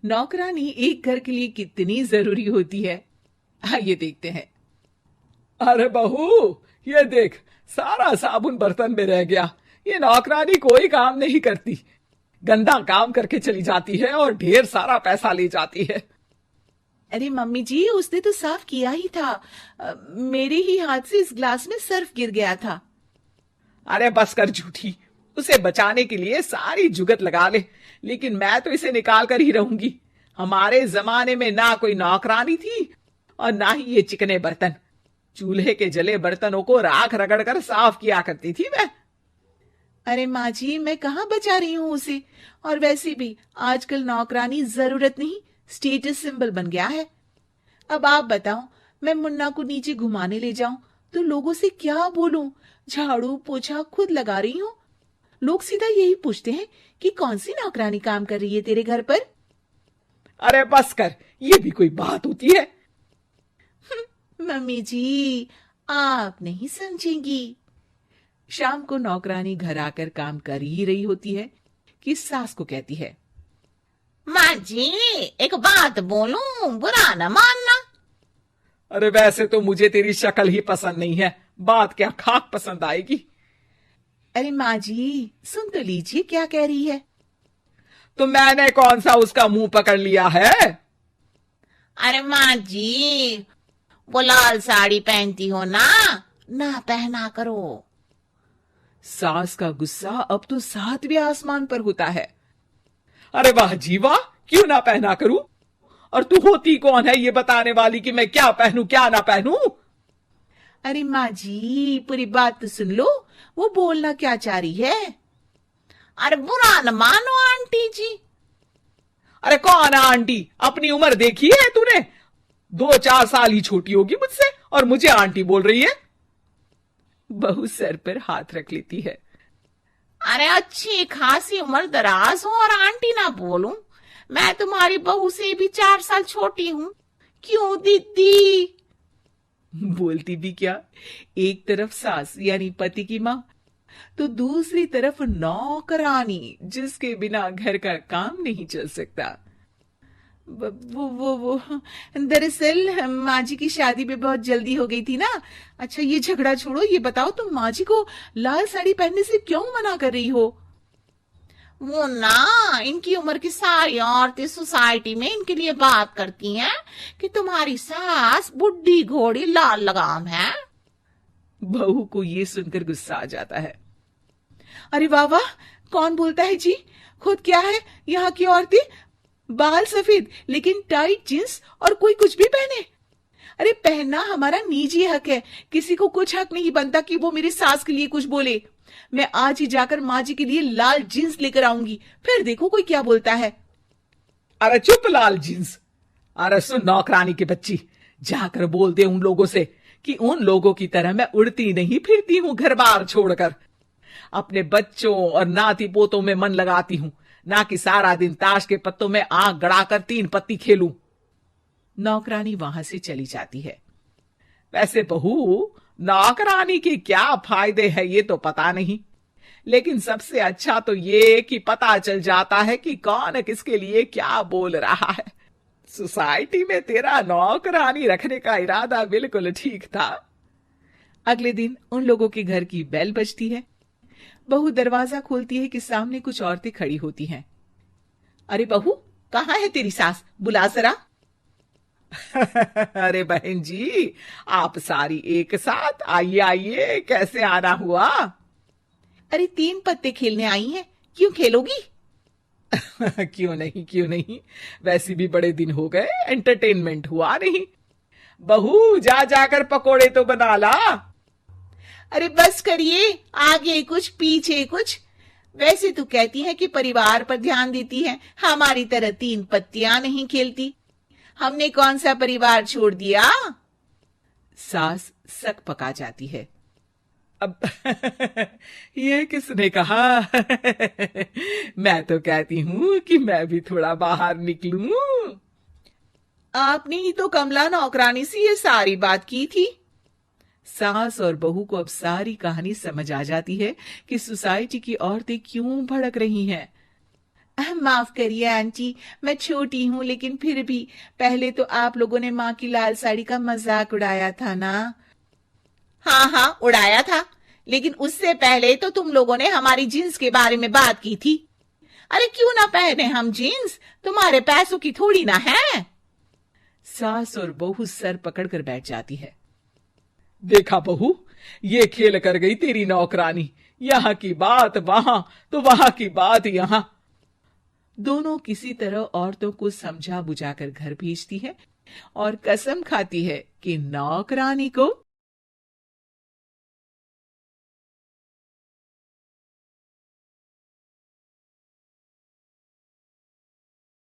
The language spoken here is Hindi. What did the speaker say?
नौकरानी एक घर के लिए कितनी जरूरी होती है, आइए देखते हैं। अरे बहू, ये देख, सारा साबुन बर्तन में रह गया। ये नौकरानी कोई काम नहीं करती, गंदा काम करके चली जाती है और ढेर सारा पैसा ले जाती है। अरे मम्मी जी, उसने तो साफ किया ही था। मेरे ही हाथ से इस ग्लास में सर्फ गिर गया था। अरे बस कर झूठी, उसे बचाने के लिए सारी जुगत लगा ले, लेकिन मैं तो इसे निकाल कर ही रहूंगी। हमारे जमाने में ना कोई नौकरानी थी और ना ही ये चिकने बर्तन। चूल्हे के जले बर्तनों को राख रगड़ कर साफ किया करती थी मैं। अरे माँ जी, मैं कहाँ बचा रही हूँ उसे। और वैसे भी आजकल नौकरानी जरूरत नहीं, स्टेटस सिंबल बन गया है। अब आप बताओ, मैं मुन्ना को नीचे घुमाने ले जाऊं तो लोगों से क्या बोलूं? झाड़ू पोछा खुद लगा रही हूँ। लोग सीधा यही पूछते हैं कि कौन सी नौकरानी काम कर रही है तेरे घर पर। अरे बस कर, ये भी कोई बात होती है? मम्मी जी, आप नहीं समझेंगी। शाम को नौकरानी घर आकर काम कर ही रही होती है कि सास को कहती है, माँ जी, एक बात बोलूं, बुरा न मानना। अरे वैसे तो मुझे तेरी शक्ल ही पसंद नहीं है, बात क्या खाक पसंद आएगी। अरे माँ जी, सुन तो लीजिए क्या कह रही है। तो मैंने कौन सा उसका मुंह पकड़ लिया है? अरे माँ जी, वो लाल साड़ी पहनती हो ना, ना पहना करो। सास का गुस्सा अब तो सातवें आसमान पर होता है। अरे वाह जी वाह, क्यों ना पहना करूं? और तू होती कौन है ये बताने वाली कि मैं क्या पहनूं क्या ना पहनूं? अरे माँ जी, पूरी बात तो सुन लो, वो बोलना क्या चाह रही है। अरे बुरा न मानो आंटी जी। अरे कौन है आंटी? अपनी उम्र देखी है तूने? 2-4 साल ही छोटी होगी मुझसे और मुझे आंटी बोल रही है। बहू सर पर हाथ रख लेती है। अरे अच्छी खासी उम्र दराज हो और आंटी ना बोलूं? मैं तुम्हारी बहू से भी 4 साल छोटी हूँ। क्यों दीदी? बोलती भी क्या, एक तरफ सास यानी पति की माँ, तो दूसरी तरफ नौकरानी जिसके बिना घर का काम नहीं चल सकता। वो दरअसल माँ जी की शादी में बहुत जल्दी हो गई थी ना। अच्छा ये झगड़ा छोड़ो, ये बताओ तुम माँ जी को लाल साड़ी पहनने से क्यों मना कर रही हो? वो ना, इनकी उम्र की सारी औरतें सोसाइटी में इनके लिए बात करती हैं कि तुम्हारी सास बुढ़ी घोड़ी लाल लगाम है। बहू को ये सुनकर गुस्सा आ जाता है। अरे वाह वाह, कौन बोलता है जी? खुद क्या है यहाँ की औरतें, बाल सफेद लेकिन टाइट जींस और कोई कुछ भी पहने। अरे पहनना हमारा निजी हक है, किसी को कुछ हक नहीं बनता कि वो मेरी सास के लिए कुछ बोले। मैं आज ही जाकर माँ जी के लिए लाल जींस लेकर आऊंगी, फिर देखो कोई क्या बोलता है। अरे चुप लाल जींस। अरे सुन नौकरानी की बच्ची, जाकर बोल दे उन लोगों से कि उन लोगों की तरह मैं उड़ती नहीं फिरती हूँ घर बार छोड़कर। अपने बच्चों और नाती पोतों में मन लगाती हूँ, ना कि सारा दिन ताश के पत्तों में आंख गड़ाकर 3 पत्ती खेलूं। नौकरानी वहां से चली जाती है। वैसे बहू, नौकरानी के क्या फायदे हैं ये तो पता नहीं, लेकिन सबसे अच्छा तो ये कि पता चल जाता है कि कौन किसके लिए क्या बोल रहा है। सोसाइटी में तेरा नौकरानी रखने का इरादा बिल्कुल ठीक था। अगले दिन उन लोगों के घर की बेल बजती है। बहू दरवाजा खोलती है कि सामने कुछ औरतें खड़ी होती हैं। अरे बहू, कहाँ है तेरी सास? बुला जरा। अरे बहन जी, आप सारी एक साथ आइए आइए, कैसे आना हुआ? अरे 3 पत्ते खेलने आई हैं, क्यों खेलोगी? क्यों नहीं क्यों नहीं, वैसे भी बड़े दिन हो गए, एंटरटेनमेंट हुआ नहीं। बहू जा जाकर पकोड़े तो बना ला। अरे बस करिए, आगे कुछ पीछे कुछ। वैसे तो कहती है कि परिवार पर ध्यान देती है, हमारी तरह 3 पत्तियां नहीं खेलती। हमने कौन सा परिवार छोड़ दिया? सास सक पका जाती है। अब ये किसने कहा? मैं तो कहती हूँ कि मैं भी थोड़ा बाहर निकलूं। आपने ही तो कमला नौकरानी से ये सारी बात की थी। सास और बहू को अब सारी कहानी समझ आ जाती है कि सोसाइटी की औरतें क्यों भड़क रही हैं। माफ करिए आंटी, मैं छोटी हूँ, लेकिन फिर भी पहले तो आप लोगों ने माँ की लाल साड़ी का मजाक उड़ाया था ना। हाँ हाँ, उड़ाया था, लेकिन उससे पहले तो तुम लोगों ने हमारी जीन्स के बारे में बात की थी। अरे क्यों ना पहने हम जीन्स, तुम्हारे पैसों की थोड़ी ना है। सास और बहू सर पकड़कर बैठ जाती है। देखा बहू, ये खेल कर गई तेरी नौकरानी। यहाँ की बात वहां तो वहां की बात यहाँ। दोनों किसी तरह औरतों को समझा बुझाकर घर भेजती है और कसम खाती है कि नौकरानी को